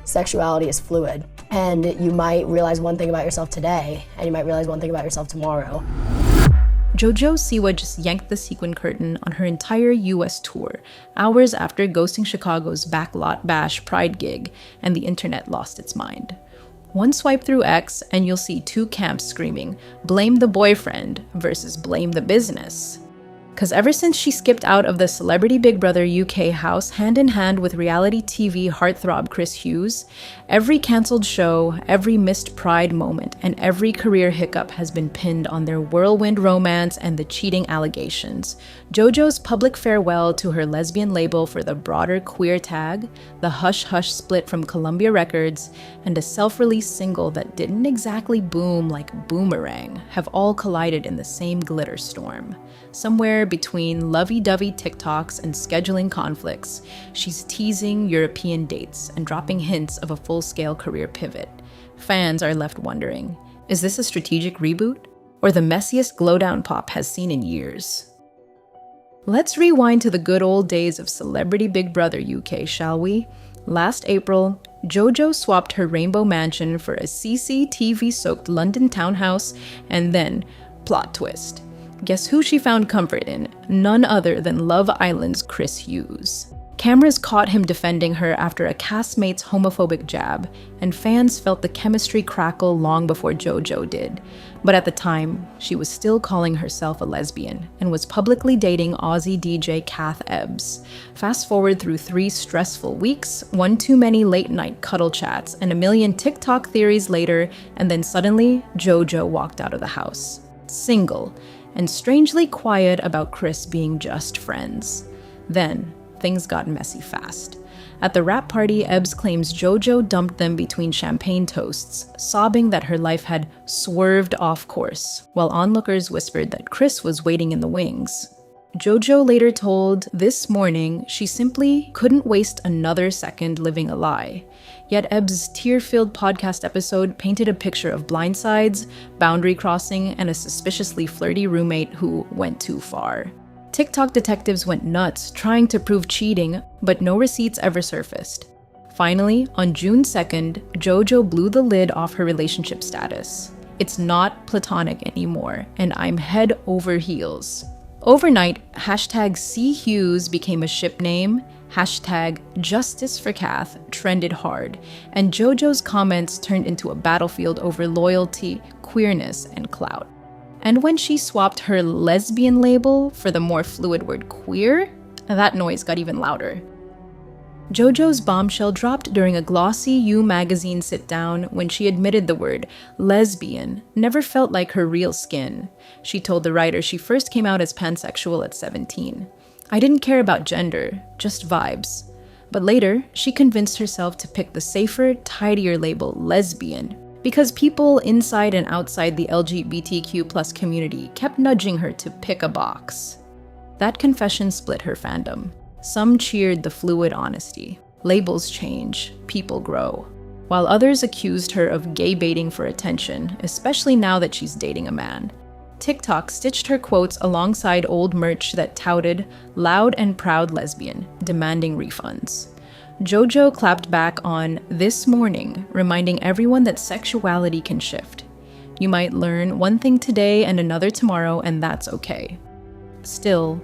sexuality is fluid. And you might realize one thing about yourself today, and you might realize one thing about yourself tomorrow. JoJo Siwa just yanked the sequin curtain on her entire US tour, hours after ghosting Chicago's Backlot Bash Pride gig, and the internet lost its mind. One swipe through X and you'll see two camps screaming, blame the boyfriend versus blame the business. Cause ever since she skipped out of the Celebrity Big Brother UK house hand in hand with reality TV heartthrob Chris Hughes, every cancelled show, every missed Pride moment, and every career hiccup has been pinned on their whirlwind romance and the cheating allegations. JoJo's public farewell to her lesbian label for the broader queer tag, the Hush Hush split from Columbia Records, and a self-released single that didn't exactly boom like Boomerang have all collided in the same glitter storm. Somewhere between lovey-dovey TikToks and scheduling conflicts, she's teasing European dates and dropping hints of a full-scale career pivot. Fans are left wondering, is this a strategic reboot? Or the messiest glowdown pop has seen in years? Let's rewind to the good old days of Celebrity Big Brother UK, shall we? Last April, JoJo swapped her rainbow mansion for a CCTV-soaked London townhouse, and then, plot twist. Guess who she found comfort in? None other than Love Island's Chris Hughes. Cameras caught him defending her after a castmate's homophobic jab, and fans felt the chemistry crackle long before JoJo did. But at the time, she was still calling herself a lesbian and was publicly dating Aussie DJ Kath Ebbs. Fast forward through 3 stressful weeks, one too many late-night cuddle chats, and a million TikTok theories later, and then suddenly, JoJo walked out of the house. Single, and strangely quiet about Chris being just friends. Then, things got messy fast. At the wrap party, Ebbs claims JoJo dumped them between champagne toasts, sobbing that her life had swerved off course, while onlookers whispered that Chris was waiting in the wings. JoJo later told This Morning she simply couldn't waste another second living a lie. Yet Ebbs' tear-filled podcast episode painted a picture of blindsides, boundary crossing, and a suspiciously flirty roommate who went too far. TikTok detectives went nuts trying to prove cheating, but no receipts ever surfaced. Finally, on June 2nd, JoJo blew the lid off her relationship status. It's not platonic anymore, and I'm head over heels. Overnight, hashtag #CHughes became a ship name, hashtag Justice for Kath trended hard, and JoJo's comments turned into a battlefield over loyalty, queerness, and clout. And when she swapped her lesbian label for the more fluid word queer, that noise got even louder. JoJo's bombshell dropped during a glossy You magazine sit-down when she admitted the word lesbian never felt like her real skin. She told the writer she first came out as pansexual at 17. I didn't care about gender, just vibes. But later, she convinced herself to pick the safer, tidier label lesbian because people inside and outside the LGBTQ+ community kept nudging her to pick a box. That confession split her fandom. Some cheered the fluid honesty. Labels change, people grow. While others accused her of gay baiting for attention, especially now that she's dating a man. TikTok stitched her quotes alongside old merch that touted loud and proud lesbian, demanding refunds. JoJo clapped back on This Morning, reminding everyone that sexuality can shift. You might learn one thing today and another tomorrow, and that's okay. Still,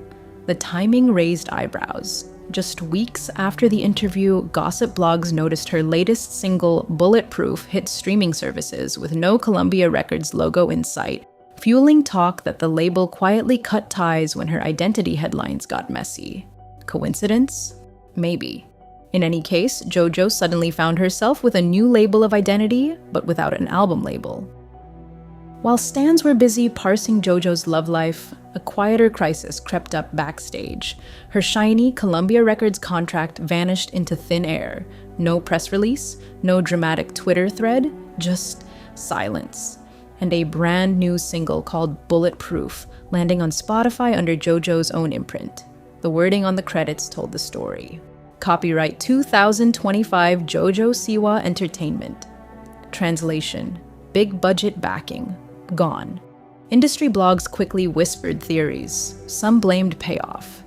the timing raised eyebrows. Just weeks after the interview, gossip blogs noticed her latest single, Bulletproof, hit streaming services with no Columbia Records logo in sight, fueling talk that the label quietly cut ties when her identity headlines got messy. Coincidence? Maybe. In any case, JoJo suddenly found herself with a new label of identity, but without an album label. While stans were busy parsing JoJo's love life, a quieter crisis crept up backstage. Her shiny Columbia Records contract vanished into thin air. No press release, no dramatic Twitter thread, just silence. And a brand new single called Bulletproof, landing on Spotify under JoJo's own imprint. The wording on the credits told the story. Copyright 2025 JoJo Siwa Entertainment. Translation: big budget backing. Gone. Industry blogs quickly whispered theories. Some blamed payoff.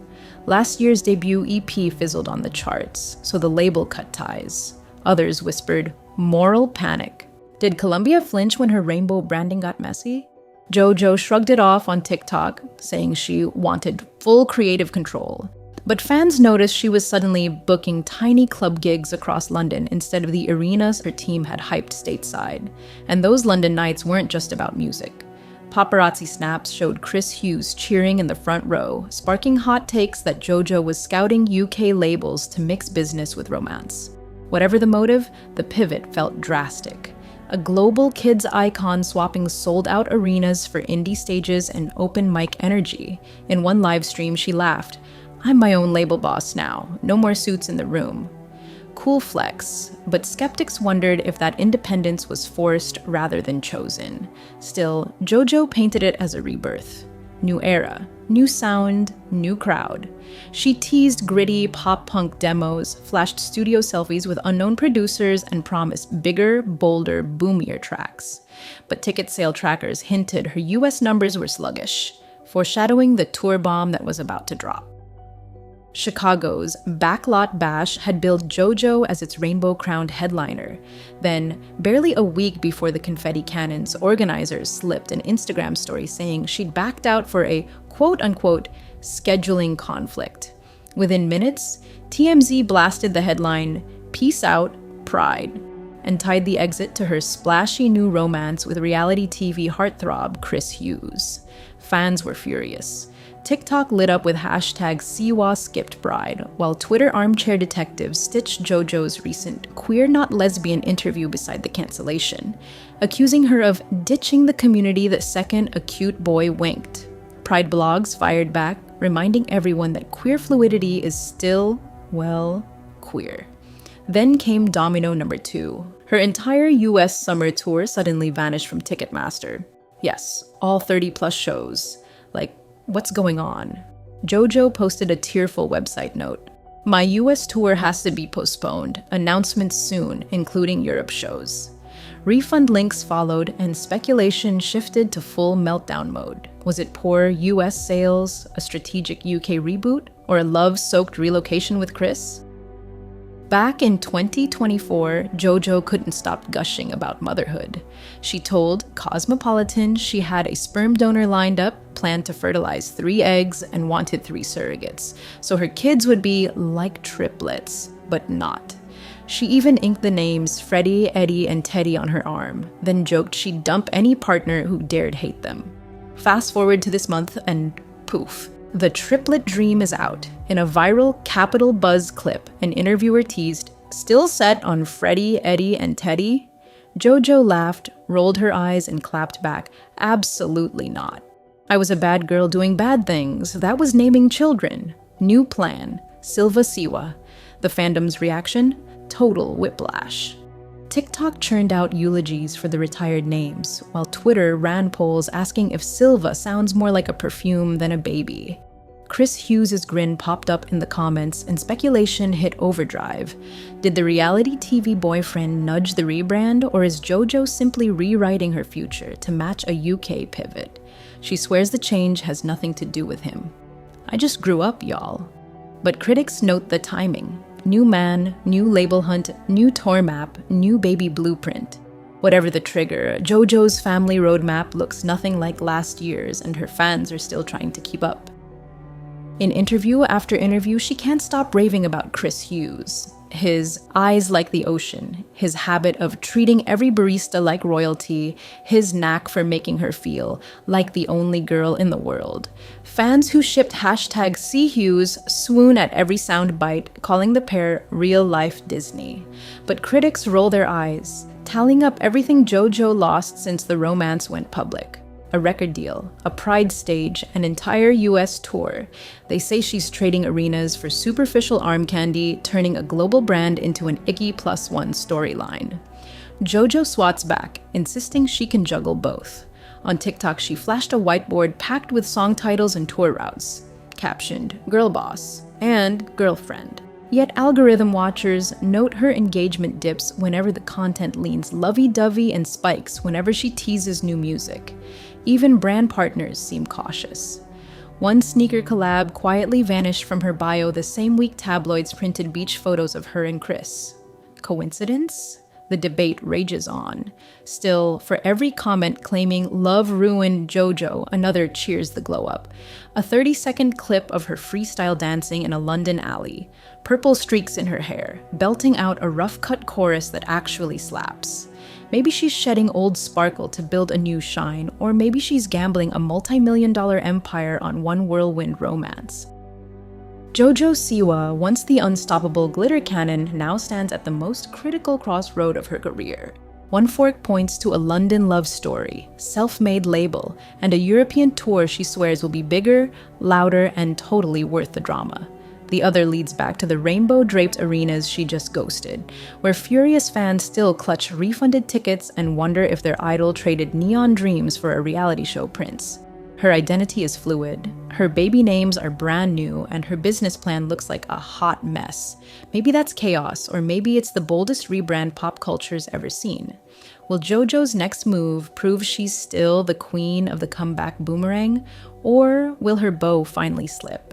Last year's debut EP fizzled on the charts, so the label cut ties. Others whispered, moral panic. Did Columbia flinch when her rainbow branding got messy? JoJo shrugged it off on TikTok, saying she wanted full creative control. But fans noticed she was suddenly booking tiny club gigs across London instead of the arenas her team had hyped stateside. And those London nights weren't just about music. Paparazzi snaps showed Chris Hughes cheering in the front row, sparking hot takes that JoJo was scouting UK labels to mix business with romance. Whatever the motive, the pivot felt drastic. A global kids icon swapping sold-out arenas for indie stages and open mic energy. In one live stream, she laughed, "I'm my own label boss now, no more suits in the room." Cool flex, but skeptics wondered if that independence was forced rather than chosen. Still, JoJo painted it as a rebirth. New era, new sound, new crowd. She teased gritty pop-punk demos, flashed studio selfies with unknown producers, and promised bigger, bolder, boomier tracks. But ticket sale trackers hinted her US numbers were sluggish, foreshadowing the tour bomb that was about to drop. Chicago's Backlot Bash had billed JoJo as its rainbow-crowned headliner. Then, barely a week before the confetti cannons, organizers slipped an Instagram story saying she'd backed out for a quote-unquote scheduling conflict. Within minutes, TMZ blasted the headline, "Peace Out, Pride," and tied the exit to her splashy new romance with reality TV heartthrob Chris Hughes. Fans were furious. TikTok lit up with hashtag Siwa skipped bride, while Twitter armchair detectives stitched JoJo's recent queer not lesbian interview beside the cancellation, accusing her of ditching the community the second a cute boy winked. Pride blogs fired back, reminding everyone that queer fluidity is still, well, queer. Then came domino number 2. Her entire US summer tour suddenly vanished from Ticketmaster. Yes, all 30-plus shows. Like, what's going on? JoJo posted a tearful website note. "My US tour has to be postponed. Announcements soon, including Europe shows." Refund links followed, and speculation shifted to full meltdown mode. Was it poor US sales, a strategic UK reboot, or a love-soaked relocation with Chris? Back in 2024, JoJo couldn't stop gushing about motherhood. She told Cosmopolitan she had a sperm donor lined up, planned to fertilize 3 eggs, and wanted 3 surrogates, so her kids would be like triplets, but not. She even inked the names Freddie, Eddie, and Teddy on her arm, then joked she'd dump any partner who dared hate them. Fast forward to this month, and poof. The triplet dream is out. In a viral Capital Buzz clip, an interviewer teased, "Still set on Freddie, Eddie, and Teddy?" JoJo laughed, rolled her eyes, and clapped back, "Absolutely not. I was a bad girl doing bad things. That was naming children. New plan. Silva Siwa." The fandom's reaction? Total whiplash. TikTok churned out eulogies for the retired names, while Twitter ran polls asking if Silva sounds more like a perfume than a baby. Chris Hughes' grin popped up in the comments, and speculation hit overdrive. Did the reality TV boyfriend nudge the rebrand, or is JoJo simply rewriting her future to match a UK pivot? She swears the change has nothing to do with him. "I just grew up, y'all." But critics note the timing. New man, new label hunt, new tour map, new baby blueprint. Whatever the trigger, JoJo's family roadmap looks nothing like last year's, and her fans are still trying to keep up. In interview after interview, she can't stop raving about Chris Hughes. His eyes like the ocean, his habit of treating every barista like royalty, his knack for making her feel like the only girl in the world. Fans who shipped hashtag #SeeHughes swoon at every soundbite, calling the pair real-life Disney. But critics roll their eyes, tallying up everything JoJo lost since the romance went public. A record deal, a Pride stage, an entire US tour. They say she's trading arenas for superficial arm candy, turning a global brand into an Iggy +1 storyline. JoJo swats back, insisting she can juggle both. On TikTok, she flashed a whiteboard packed with song titles and tour routes, captioned "Girl Boss" and "Girlfriend." Yet algorithm watchers note her engagement dips whenever the content leans lovey-dovey and spikes whenever she teases new music. Even brand partners seem cautious. One sneaker collab quietly vanished from her bio the same week tabloids printed beach photos of her and Chris. Coincidence? The debate rages on. Still, for every comment claiming love ruined JoJo, another cheers the glow up. A 30-second clip of her freestyle dancing in a London alley, purple streaks in her hair, belting out a rough-cut chorus that actually slaps. Maybe she's shedding old sparkle to build a new shine, or maybe she's gambling a multi-million-dollar empire on one whirlwind romance. JoJo Siwa, once the unstoppable glitter cannon, now stands at the most critical crossroad of her career. One fork points to a London love story, self-made label, and a European tour she swears will be bigger, louder, and totally worth the drama. The other leads back to the rainbow-draped arenas she just ghosted, where furious fans still clutch refunded tickets and wonder if their idol traded neon dreams for a reality show prince. Her identity is fluid, her baby names are brand new, and her business plan looks like a hot mess. Maybe that's chaos, or maybe it's the boldest rebrand pop culture's ever seen. Will JoJo's next move prove she's still the queen of the comeback boomerang, or will her bow finally slip?